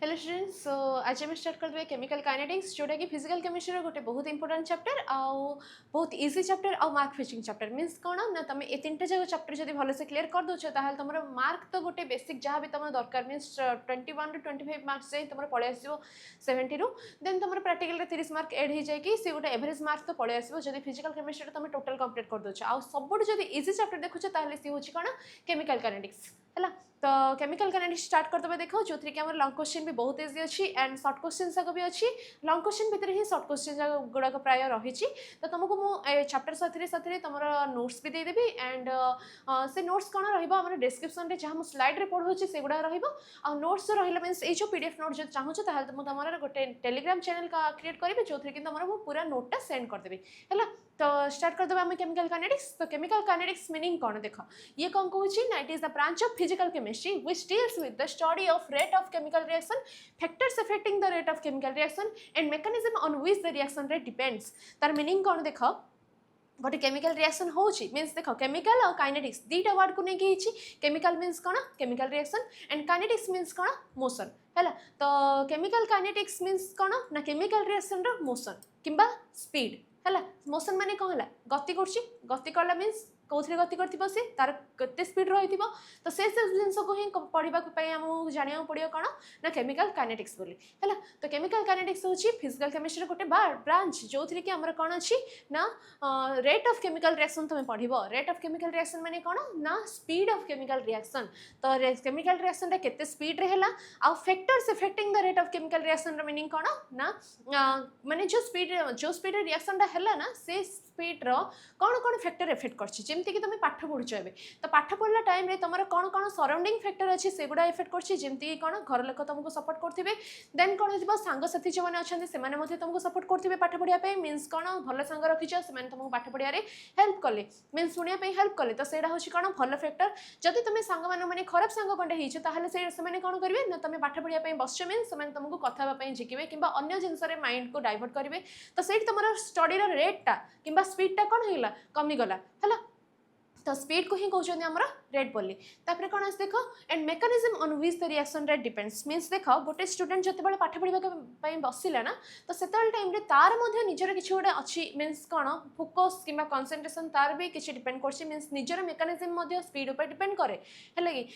Hello students so आज आम start करदे केमिकल काइनेटिक्स जोटा कि फिजिकल केमिस्ट्री गोटे बहुत इंपोर्टेंट चैप्टर आउ बहुत इजी चैप्टर आउ मार्क फिचिंग चैप्टर मीन्स कौन ना तुम ये तीन जाक चैप्टर जब भलसे क्लीयर कर दौच ताल तुम मार्क तो गोटे बेसिक जहाँ भी तुम दरकार मीन्स 21 रू 25 मार्क्स जाए तुम पलि आस 70 रू देन तुम प्रैक्टिकल 30 मार्क एड हो जाए सी गोटे एवरेज मार्क तो पलि आस जब फिजिकल केमिस्ट्री तुम टोटल कंप्लीट कर दौच आउ सब जब इजी चैप्टर देखुच ताल सी हूँ कौन केमिकल काइनेटिक्स है तो केमिकल काइनेटिक्स स्टार्ट करदे देख जो थी कि लॉन्ग क्वेश्चन भी बहुत इजी अच्छी एंड शॉर्ट क्वेश्चन जाक भी अच्छी लॉन्ग क्वेश्चन भितर ही शॉर्ट क्वेश्चन गुड़ाक प्राय रही तो तुमको मुझे चैप्टर साथी तुम नोट्स भी देदेवी एंड से नोट्स कौन रहा डिस्क्रिप्शन में जहाँ मुझे स्लाइड पढ़े से गुड़ा रोट्स जो रहा मीन ये पीडीएफ नोट जो चाहूँ ताल तुम तुम गोटे टेलीग्राम चैनल का क्रिएट करी जो थी कि तुम पूरा नोटा सेंड करदेवी है तो स्टार्ट करदे आम केमिकल काइनेटिक्स तो केमिकल काइनेटिक्स मीनिंग कौन देख ये कौन कहूँ ना it is the branch of physical chemistry which deals with the study of rate of chemical reaction factors affecting the rate of chemical reaction and mechanism on which the reaction rate depends तार meaning कौन देख गोटे chemical reaction होची means देख chemical और kinetics दीटा word को लेकिन chemical means कौन chemical reaction and kinetics means कौन मोशन है तो केमिकल काइनेटिक्स मीन्स कौन ना केमिकल रिएक्शन रो मोशन किंबा स्पीड है मोशन माने कौन है गति गति कला मीन्स कौन गति कर सी तार केते स्पीड रही तो से जिन को ही पढ़ाई आमको जाना पड़ो कौन ना केमिकल काइनेटिक्स बोली है तो केमिकल काइनेटिक्स हूँ फिजिकल केमिस्ट्री गोटे ब्रांच जो थी कि आमर कौन अच्छी ना रेट ऑफ केमिकल रिएक्शन तुम पढ़ रेट ऑफ केमिकल रिएक्शन माने कौन ना स्पीड ऑफ केमिकल रिएक्शन तो केमिकल रिएक्शन केते स्पीड रे हैला आ factors affecting the rate of chemical reaction meaning कौन ना माने जो स्पीड रिएक्शन हैला ना से स्पीड रो कौन कौन फैक्टर एफेक्ट करछि जेमती कि तुम पाठ पढ़ुच ए तो पाठ पढ़ला टाइम रे तुम कौन कौन सराउंडिंग फैक्टर अच्छी से गुड़ा इफेक्ट करछि जेमती कौन घर लोक तुमको सपोर्ट करथिबे देन कौन हो सांगसाथी जो मैंने अच्छा से तुमको सपोर्ट करथिबे पाठ पढ़िया मीन्स कौन भल सांग रखिछ से तुमको पाठ पढ़िया हेल्प कले मीन्स शुणिया हेल्प कले तो सेटा होछि कौन भल फैक्टर जदि तुम सांग माने खराब सांग कंटे हिच ताहले से कौन करेंगे ना तुम पाठ पढ़िया बसछ मीन्स से तुमको कथा झिकिबे कि अन्य जिनस माइंड को डाइवर्ट करेंगे तो से तुम स्टडी रेटा कि स्पीडटा कौन होगा कमिगला है तो स्पीड को ही कहते हैं रेट बोली तापर कौन आस देख and mechanism on which the reaction rate depends means देख गोटे स्टूडेंट जो पाठ पढ़ा बसिला ना तो से टाइम तार निजर किसी गोटे अच्छी मीन्स कौन फोकस कि कंसंट्रेशन तार भी किसी डिपेंड कर मीन्स निजर मेकानिज्म स्पीड उपर डिपेंड करे है कि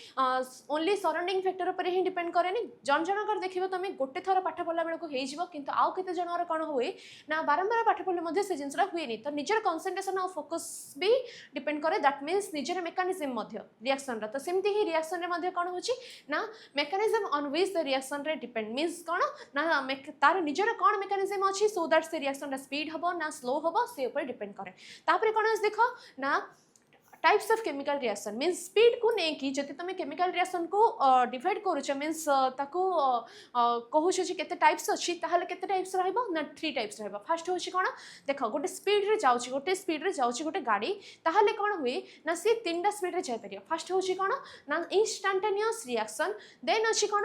ओनली सराउंडिंग फैक्टर उपर ही डिपेंड करे जन जनकर देखो तुम गोटे थर पाठ पढ़ला बेलू हो किंतु आउ केते जनर कौन हुए ना बारंबार पाठ पढ़ले से जिनसा हुए तो निजर कंसंट्रेशन और फोकस भी डिपेंड करे दैट मीन्स निजर मेकानिज्म रिएक्शन तो सेमती ही रिएक्शन रे कौन हो ना mechanism on which the reaction रे डिपेंड मीन्स कौन ना तार निजर कौन मेकानिज्म अच्छी सो दैट से रिएक्शन स्पीड हम ना स्लो हम से ऊपर डिपेंड करे तापर कौन देख ना types of chemical reaction means speed को लेकिन जब तुम केमिकल रिएक्शन को डिवाइड करुच मीन्स कहूँ केते टाइप्स अच्छी ताहले केते टाइप्स रहिबो ना 3 टाइप्स रहिबो फर्स्ट होची कोन देख गोटे स्पीड रे जाउची गोटे गाड़ी ताहले कोन हुए ना सी 3टा स्पीड रे जाय परियो फर्स्ट होची कोन ना इंस्टेंटेनियस रिएक्शन देन अछि कोन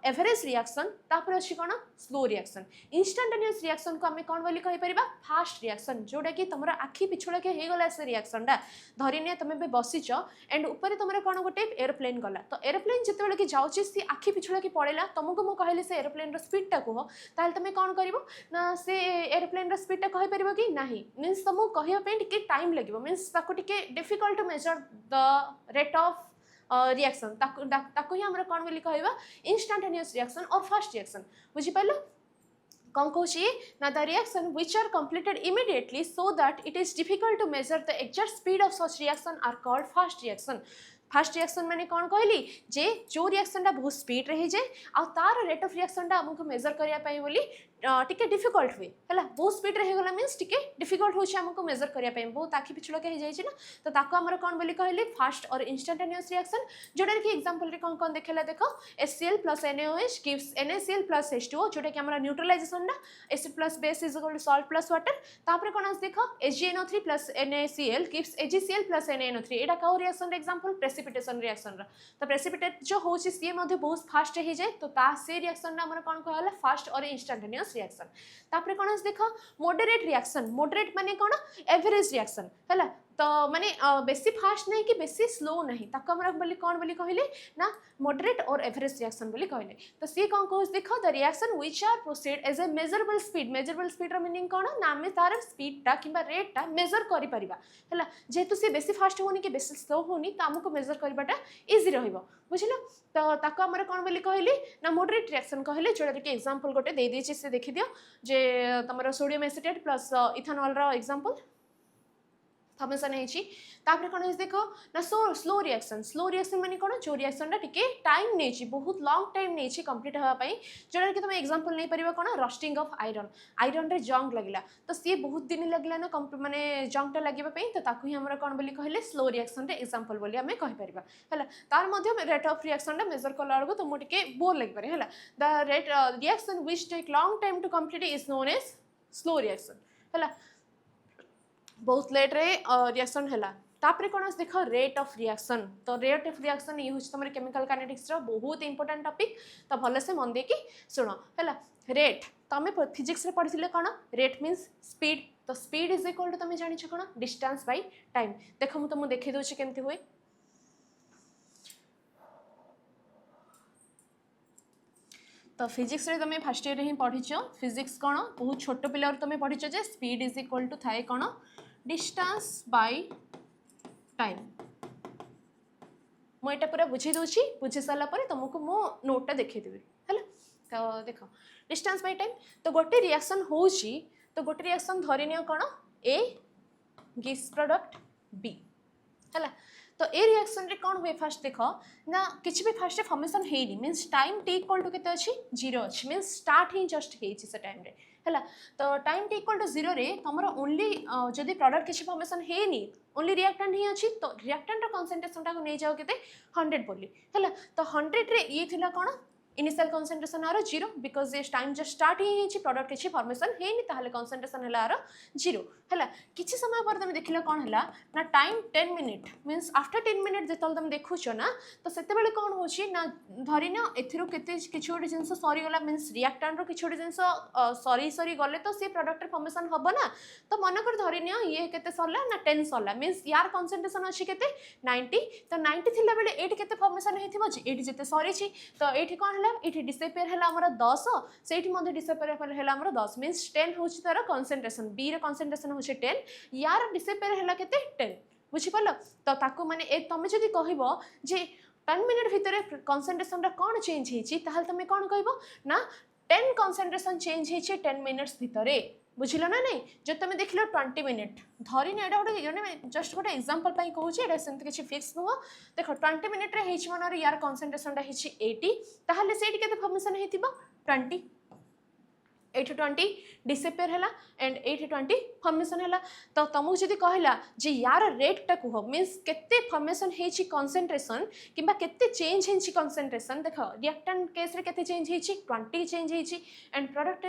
एवरेज रिएक्शन तापर अछि कोन स्लो रिएक्शन इंस्टेंटेनियस रिएक्शन को आमे कोन बोली कहि परिबा फास्ट रिएक्शन जोटा कि तुमरा आखि पिछुड़ा के हे गला से रिएक्शन दा धरिने तुम भी बसीच एंड ऊपर तुम कौन गोटे एरोप्लेन गला तो एरोप्लेन जिते कि जाऊँगी सी आखि पिछुड़ा कि पड़ेगा तुमको मुझे कहली से एरोप्लेन स्पीडटा कह ताल तुम कौन कर ना से एरोप्लेन स्पीडटा कहीपर कि ना मीन्स तुमको कहवाई टे टाइम लगे मीन्स टे difficult to measure the rate of reaction ताकू ही आम कौन बोली कह इंस्टेंटेनियस रिएक्शन और फास्ट रिएक्शन बुझीपार कौन कहूँ ना the reaction which are completed immediately so that it is difficult to measure the exact speed of such reaction are called fast reaction fast reaction माने कौन कहली जे जो रिएक्शनटा बहुत स्पीड रही जाए आ तार रेट ऑफ रिएक्शनटा आमको मेजर करने बोली टिके डिफिकल्ट हुए है बहुत स्पीड रहीगला मीन्स टिके डिफिकल्ट होमको मेजर करने बहुत आखि पिछुड़क हो जाए ना तो ताको आमर कौन बोली कहली फास्ट और इंस्टेंटेनियस रिएक्शन जोटा कि एग्जांपल रे कौन कौन देखला देख HCl plus NaOH gives NaCl plus H2O जोटा कि आमर न्यूट्रलाइजेशन ना acid plus base is equal to salt plus water तापर कौन देख HgNO3 plus NaCl gives AgCl plus NaNO3 एटा कौ रिएक्शन एग्जांपल प्रेसिपिटेशन रिएक्शन तो प्रेसिपिटेट जो होची सी बहुत फास्ट हो जाए तो से रिएक्शन आमर कौन कहला फास्ट और इंस्टेंटेनियस रिएक्शन तापर कौन देख मॉडरेट रिएक्शन मॉडरेट माने कौन एवरेज रिएक्शन है तो माने बेसी फास्ट नहीं कि बेसी स्लो नहीं ताको हमरा बोली कौन बोली कहले ना मॉडरेट और एवरेज रिएक्शन बोली कहले तो सी कौन कहूँ देख the reaction which are proceed as a measurable speed रो मीनिंग कौन ना आम तार स्पीड टा कि रेट टा मेजर करि परिबा हला जेतु सी बेसी फास्ट होनी कि बेसी स्लो होनी तो हमको मेजर करबाटा इजी रहइबो बुझिलो तो ताको हमर कौन बोली कहले ना मॉडरेट रिएक्शन कहले जोड़ा कि एग्जांपल गोटे दे दी से देखि दियो जे तमरो सोडियम एसीटेट प्लस इथेनॉल रो एग्जांपल फॉर्मेशन है कौन देखो ना स्लो रिएक्शन माने कौन जो रिएक्शन टिके टाइम नहीं बहुत लॉन्ग टाइम नहीं कंप्लीट होगापी जोटा कि तुम एग्जांपल नहीं पार कौन रस्टिंग ऑफ आयरन रे जंग लगिला तो सी बहुत दिन लगिला ना माने जंगटा लगे तो ताकू ही हमर कौन बोली कहले स्लो रिएक्शन रे एग्जांपल बोली आमे कहि परिबा हैला तार मध्य रेट ऑफ रिएक्शन मेजर कला बेलू तुमको टिके बोर लग पारे हैला the rate reaction which take long time to complete is known as slow reaction हैला बहुत लेट रे रिएक्शन हैला तापरे कौन देख रेट ऑफ रिएक्शन तो रेट ऑफ रिएक्शन ये हूँ तुम केमिकल काइनेटिक्स रो बहुत इंपोर्टेंट टॉपिक तो भले से मन देकी शुण हैला रेट तमें फिजिक्स रे पढ़ी कौन रेट मीन्स स्पीड तो स्पीड इज इक्वल टू तुम जानी कौन डिस्टेंस बाय टाइम देख मुझे तुमको देखी दूसरी केमती हुए तो फिजिक्स रे तुम फर्स्ट ईयर ही पढ़ीच फिजिक्स कौन बहुत छोट पिला तुम पढ़ीच जे स्पीड इज इक्वल टू थाए कौन डिस्टेंस बाय टाइम मुझे पूरा बुझी दूसरी बुझी सारापर तुमको मो नोटा देखीदेवी है तो देख डिस्टेंस बाय टाइम तो गोटे रिएक्शन हो तो गोटे रिएक्शन धरी नि कौन ए गिव्स प्रोडक्ट बी है तो ए रिएक्शन रे कौन हुए फास्ट देख ना किसी भी फास्ट फॉर्मेशन है means time T equal to केते अच्छी 0 अच्छी मीन्स स्टार्ट ही जस्ट से टाइम रे है तो टाइम टी इक्वल टू 0 रे तुम ओनली जदि प्रोडक्ट किसी फॉर्मेशन है ओनली रिएक्टेंट ही अच्छी तो रिएक्टेंट रो कंसंट्रेशन टा को नहीं जाओ केते 100 बोली है तो 100 रे ये थिला कौन इनिशियल कंसंट्रेशन आर 0 बिकॉज ये टाइम जस्ट स्टार्ट ही प्रोडक्ट किसी फॉर्मेशन है कंसंट्रेशन है आर 0 है किसी समय पर तुम देखिल कौन है ना time 10 minute means after 10 minute जो तुम देखुच ना तो से कौन हो धरी ना एथि किसी गोटे जिन सरीगला मीन्स रिएक्टेंट किसी गोटे जिन सरी गले तो सी प्रोडक्ट फॉर्मेशन हम ना तो मनकर धरी नि ये के सरला ना 10 सरला मीन्स यार कंसंट्रेशन अच्छी के 90 तो 90 थिला बेले एटी केते फॉर्मेशन होइथिबो जे एटी जते सरीछि तो एटी कौन है ये डिसेपेयर है आमर 10 से डिसेपेयर है आमर 10 मीन्स 10 हूँ तार कंसंट्रेशन बी रे कंसंट्रेशन हूँ 10 यार डिसेपेयर है केते 10 बुझिपाल तो ताकू माने तुम जदि कहबो जे 10 मिनिट भितर कंसंट्रेशन कौन चेंज होती तुम कौन कह ना 10 कंसंट्रेशन चेंज होती 10 मिनिट्स भितर बुझिल ना नहीं जो तुम देख 20 मिनिट धरी ना यहाँ गोटे जस्ट गोटे एग्जांपल कहूँ सेमती किसी फिक्स नुह देख 20 मिनिट रे मन यार कंसंट्रेशन 80 ताहले से फॉर्मेशन होती 20 एट 20 डिसेपेयर है एंड एट 20 फॉर्मेशन है तो तुमको जब कहला जे यार रेटा कह मीन्स केते फॉर्मेशन होती कंसंट्रेशन किंबा केते चेंज होती कंसंट्रेशन देख रिएक्टेंट केस रे केते चेंज होती 20 चेंज होती एंड प्रोडक्ट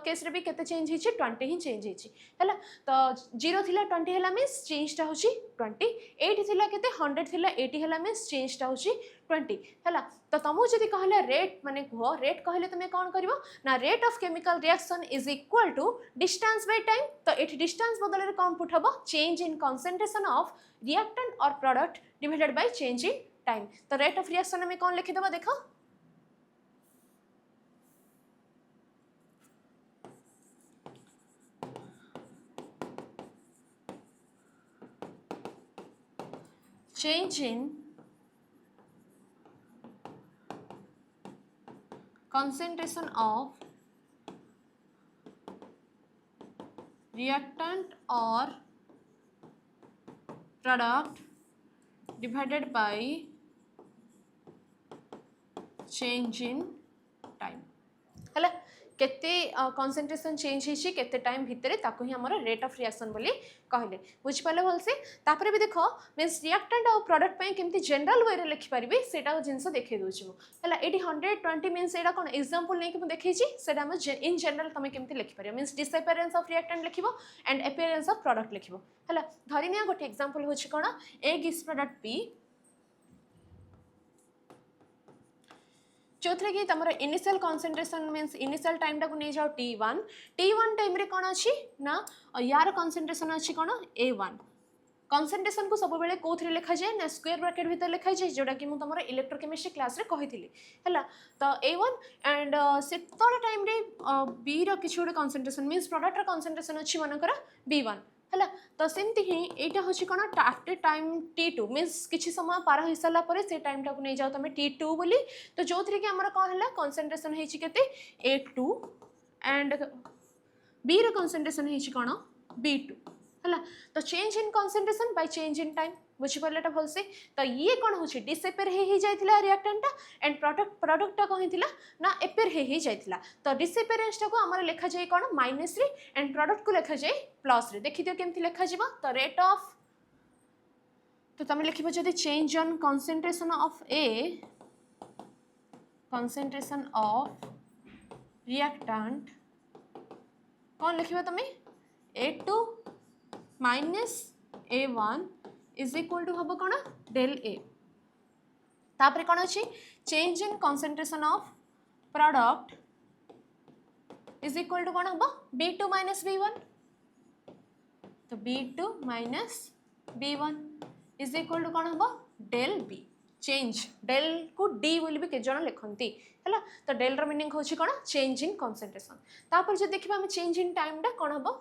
केस रे भी केते चेंज होती 20 ही चेंज होती है तो 0 थिला 20 है मीन्स चेंजटा हूँ 20 8 थिला केते 100 थिला 80 है मीन्स चेंजटा हूँ 20 है तो तुमको जब कहला रेट माने कह रेट कहले तुम कौन कर ना rate of chemical reaction is equal to distance by time तो ये डिस्टेंस बदल में कौन पुट हम change in concentration of reactant और product divided by change in time तो रेट ऑफ रिएक्शन में कौन लिखिदेव देख change in concentration of reactant or product divided by change in time है केते कंसंट्रेशन चेंज होती केते टाइम भितर ताको ही हमर रेट ऑफ रिएक्शन बोली कहले बुझी पाले भल से तापर भी देखो मींस रिएक्टेंट और प्रोडक्ट पे केमती जनरल वे रे लिखि परिबे सेटा जिंस देखै दोछु हला एटी 120 मींस एडा कोन एग्जांपल नै कि मु देखै छी सेटा हम इन जनरल तमे केमती लिखि परिबो मींस डिसअपियरेंस ऑफ रिएक्टेंट लिखिबो एंड अपीयरेंस ऑफ प्रोडक्ट लिखिबो हला धरि निया गोटे एग्जांपल होछि कोन ए गिव्स प्रोडक्ट बी जो थे कि तुम initial concentration means initial time टाक नहीं जाओ T1 टाइम रे कौन अच्छी ना यार कंसंट्रेशन अच्छी कौन A1 कंसंट्रेशन को सब बेले कोथरे लिखा जाए ना स्क्वायर ब्रैकेट भीतर लिखा जाए जोटा कि मु तमरो इलेक्ट्रोकेमिस्ट्री क्लास रे कहिथिली हैला तो A1 एंड सेतोल टाइम रे B रो किछ गोटे कंसंट्रेशन मींस प्रोडक्ट रो कंसंट्रेशन अछि मनकर B1 हैला तो सेमती ही एटा होछि कोन आफ्टर टाइम T2 मींस किछि समय पार होई साला परे से टाइम टा को नै जाओ तमे T2 बोली तो जोथरे कि हमर कोन हैला कंसंट्रेशन हेछि केते A2 एंड B रो कंसंट्रेशन हेछि कोन B2 हैला तो change in concentration by change in time बुझी परलेटा भल से तो ये कोन होछि डिसएपेयर हे जाइथिला रिएक्टेंट एंड प्रोडक्ट कोन हिथिला ना एपेयर हे जाइथिला तो डिसएपेयरेंस टा को हमर लिखा जाय कोन माइनस रे एंड प्रोडक्ट को लिखा जाय प्लस रे देखि दियो केमथि लिखा जिवो तो रेट ऑफ तो तमे लिखिबो जदी change on concentration of A concentration of reactant कौन लिखिबो तमे A2 minus A1 is equal to हम कौन डेल ए तापर कौन अच्छी change in concentration of product is equal to कौन हम B2 माइनस B1 तो B2 minus B1 is equal to कौन हम डेल B चेंज डेल को D बोली भी के जण लिखंती हैला तो डेल रो मीनिंग होची कौन चेंज इन कंसंट्रेशन तापर जे देखिबा हम चेंज इन टाइम डा कौन हम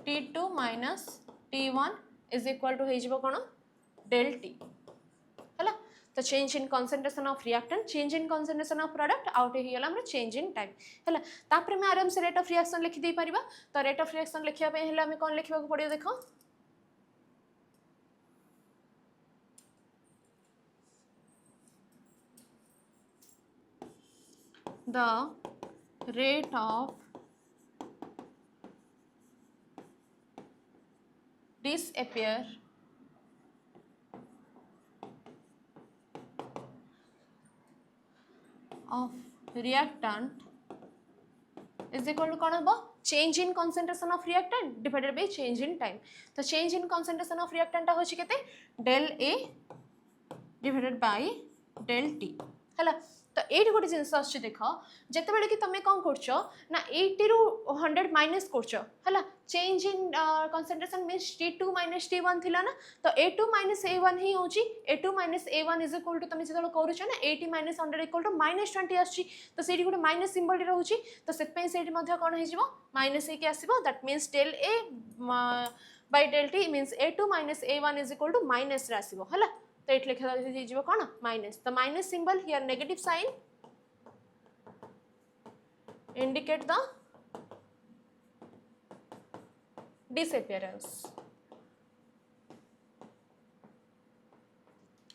T2 minus T1 is equal to हो कौन del T है तो change in concentration of reactant change in concentration of product out हो गला चेंज इन टाइम है तापर मैं आराम से रेट ऑफ रिएक्शन लिखि दे परिबा तो रेट ऑफ रिएक्शन लिखिया पे हला हमें कौन लिखिबा को पड़ियो देखो the rate of disappear of reactant is equal to कौन हम change in concentration of reactant divided by change in time तो change in concentration of reactant टा होछि केते del A divided by del T हैला तो एट गोटे जिनस आछे देखो जते बेले कि तमे कोन करछो ना 80 रु 100 माइनस करछो हैला change in concentration means T2 minus T1 थिला ना तो A2 माइनस A1 ही होची A2 minus A1 is equal to तमे जतलो करछो ना 80 माइनस 100 इक्वल टू माइनस 20 आछी तो सेठी गोटे माइनस सिंबल रे रहउची तो सेत पे सेठी मध्ये कोन हे जिवो माइनस हे के आसीबो that means del A by del T means A2 minus A1 is equal to minus रे आसीबो हैला तो एट लिखा दीजिए कौन minus the minus symbol here negative sign indicate the disappearance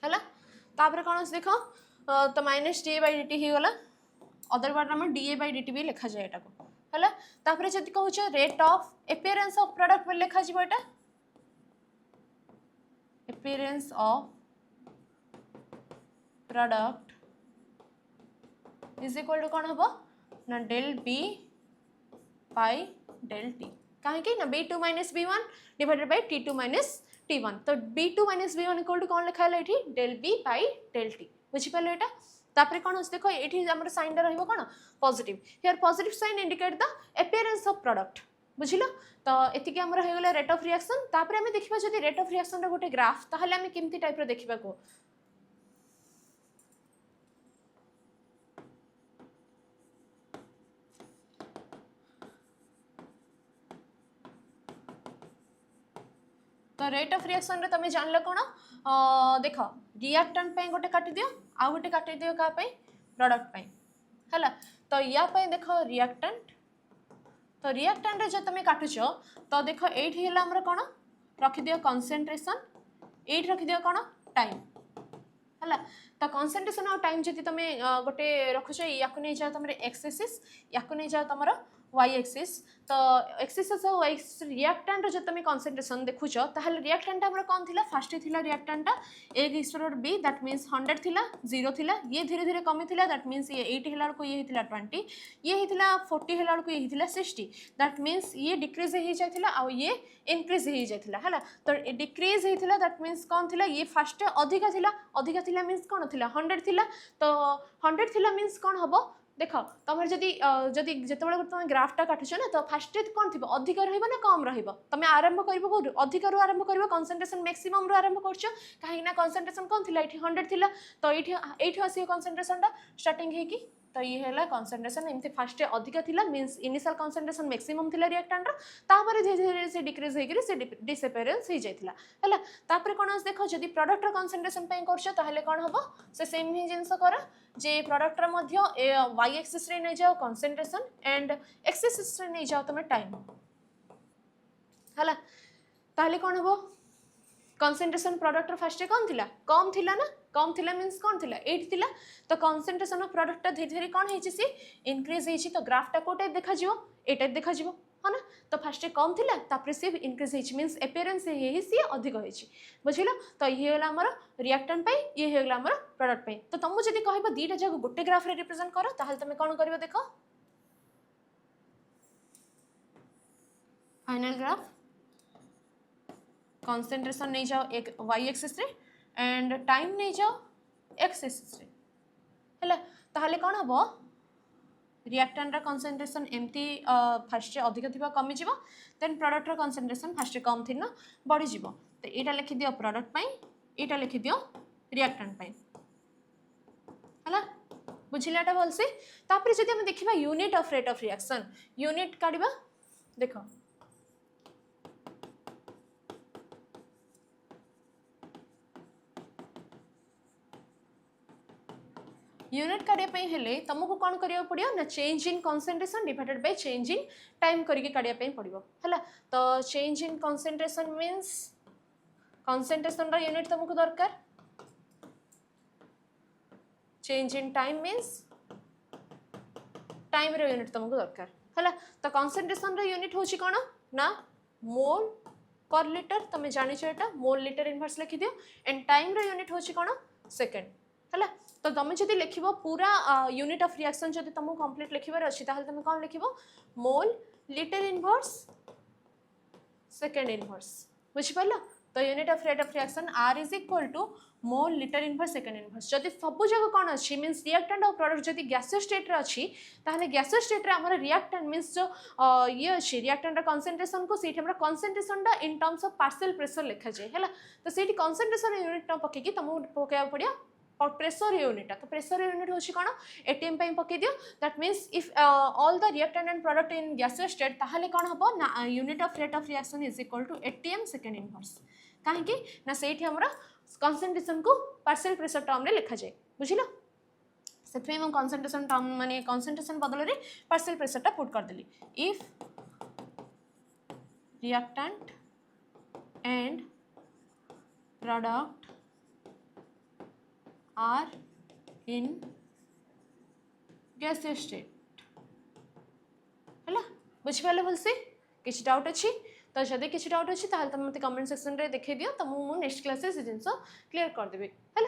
हैला तापर कौन देखो तो minus D A by D ही गला अदर वर्ड में डी ए बाई डी भी लिखा जाए एटा को हैला तापर जति कहूछ rate of appearance of product पे लिखा जिवो एटा appearance of product is equal to कौन हम ना del B by del T कहीं ना B2 minus B1 divided by T2 minus T1 तो B2 minus B1 equal to कौन लिखा है एठी del B by del T बुझी पाले एटा तापर कौन देखो एठी हमर साइन रे रहइबो कोन positive here positive sign indicate the appearance of product बुझिलो तो एति के हमर होगला रेट ऑफ रिएक्शन तापर हमें देखिबा जदी रेट ऑफ रिएक्शन रे गोटे ग्राफ ताहले हमें केमती टाइप रो देखिबा को तो रेट ऑफ रिएक्शन रे तमे जानले कोन देखो रिएक्टेंट पे गोटे काटी दियो आ गोटे काटी दियो का पे प्रोडक्ट पे हैला तो या पे देखो रिएक्टेंट तो रिएक्टेंट रे जे तमे काटुछो तो देखो एट हिला हमर कोन रखि दियो कंसंट्रेशन एट रखि दियो कोन टाइम हैला तो कंसंट्रेशन और टाइम जति तमे गोटे रखुछो याकु नै जाओ तमरे एक्स एक्सिस याकु नै जाओ तमरो y एक्सिस तो एक्सिस और y एक्सिस रिएक्टेंट रो जे तमे कंसंट्रेशन देखुछो ताहले रिएक्टेंट हमर कोन थिला फर्स्ट थिला reactant a * b that means 100 थिला 0 थिला ये धीरे धीरे कमी थिला दैट मींस ये 80 हिला को ये हिला 20 ये हिला 40 हिला को ये हिला 60 दैट मींस ये डिक्रीज हे जायथिला आ ये इंक्रीज हे जायथिला हैला तो डिक्रीज हेथिला दैट मींस कोन थिला ये फर्स्ट अधिका थिला मींस कोन थिला 100 थिला तो 100 थिला मींस कोन हबो देख तुम जदि जदि जिते तुम ग्राफटा काटुच ना तो फास्ट कौन थी अधिक रहा ना कम रुम आरंभ कर कौटू अधिक रू आरंभ कर कनसेंट्रेशन मैक्सिमम रू आरंभ कर कहीं कनसेंट्रेशन कौन थी ये 100 थी तो ये आस कनसेंट्रेशन स्टार्टिंग होगी तो ये है कनसेंट्रेशन एमती फास्ट अधिक थिला मीन्स इनिशियल कनसेंट्रेशन मैक्सिमम थिला रिएक्टेंट तापर धीरे धीरे से डिक्रीज होकर से डिसअपियरेंस हो जाइथिला हैला तापर कोन देखो जदि प्रोडक्ट रो कनसेंट्रेशन पे करछो ताहले कोन हबो से सेम ही जिंस कर जे प्रोडक्ट रो मध्य y एक्सिस रे नै जाओ कनसेंट्रेशन एंड x एक्सिस रे नै जाओ तमे टाइम हैला ताहले कोन हबो कनसेंट्रेशन प्रोडक्ट फास्ट कौन थिला कम थिला ना कम थिला मीन्स कौन थिला 8 थिला तो कनसेंट्रेशन ऑफ प्रोडक्ट धीरे धीरे कौन है सी इंक्रीज है तो ग्राफटा को टाइप देखा जिवो ए टाइप देखा जिवो है ना तो फास्ट कम थिला तापर से इंक्रीज है मीन्स अपीयरेंस है सी अधिक होइछि बुझिलो तो ये होला हमर रिएक्टेंट पे ये होला हमर प्रोडक्ट पे तो तुम जदी कहबो दीटा जगह गोटे ग्राफ रे रिप्रेजेंट करो ताहले तुम कोन करबो देखो फाइनल ग्राफ कॉन्सेंट्रेशन नहीं जाओ एक y एक्सिस रे एंड टाइम नहीं जाओ x एक्सिस रे हैला ताहले कोन हबो रिएक्टेंट रा कॉन्सेंट्रेशन एमती फास्ट अधिक थिबा कमी जिवो देन प्रोडक्ट रा कॉन्सेंट्रेशन फास्ट कम थिना बढ़ी जिवो तो एटा लिखि दियो प्रोडक्ट पई एटा लिखि दियो रिएक्टेंट पई हैला बुझिलाटा भलसे तापर जदि हम देखिबा unit of rate of reaction unit काढिबा देखो यूनिट काढ़े हेले तुमको कौन करिया पड़ियो ना change in concentration divided by change in time करके काढ़िया पड़ियो हैला तो change in concentration means concentration रा यूनिट तुमको दरकार change in time means time रा यूनिट तुमको दरकार हैला तो कॉन्सेंट्रेशन रा यूनिट होची कोन ना मोल पर लिटर तुम जानि छ एटा मोल लिटर इनवर्स लिखि दियो एंड टाइम रा यूनिट होची कोन सेकंड हैला तो तुम जब लिख पूरा यूनिट ऑफ रिएक्शन जब तुमको कंप्लीट लिखबार अच्छी ताहले तुम कौन लिख mole litre inverse second inverse बुझिपाल तो unit of rate of reaction r is equal to mole litre inverse second inverse जब सब जगह कौन अच्छी मीन्स रिएक्टेंट और प्रोडक्ट जब गैसियस स्टेट रे अच्छी ताहले गैसियस स्टेट रे हमर रिएक्टेंट मीन्स जो ये अच्छी रिएक्टेंट कॉन्सेंट्रेशन को सीट हमरा concentration in terms of partial pressure लिखा जाए हैला तो सीट कॉन्सेंट्रेशन यूनिट न पके तुमको पकाया पड़िया और प्रेशर यूनिट तो प्रेशर यूनिट होची कोन एटीएम पे पके दियो that means if all the reactant and product in gaseous state ताहले कोन हबो ना unit of rate of reaction is equal to ATM second inverse काहे कि ना सेठी हमरा कंसंट्रेशन को पार्शियल प्रेशर टर्म रे लिखा जाय बुझिलो सेथमे हम कंसंट्रेशन टर्म माने कंसंट्रेशन बदल रे पार्शियल प्रेशर टा पुट कर देली if reactant and product are in gaseous state हैला बुझिपाले भलसे किछि डाउट अछि तो जदि किछि डाउट अछि ताहले तुम मते कमेंट सेक्शन रे देखै दियो त मु नेक्स्ट क्लास से जिंसो क्लियर कर देबे हैला।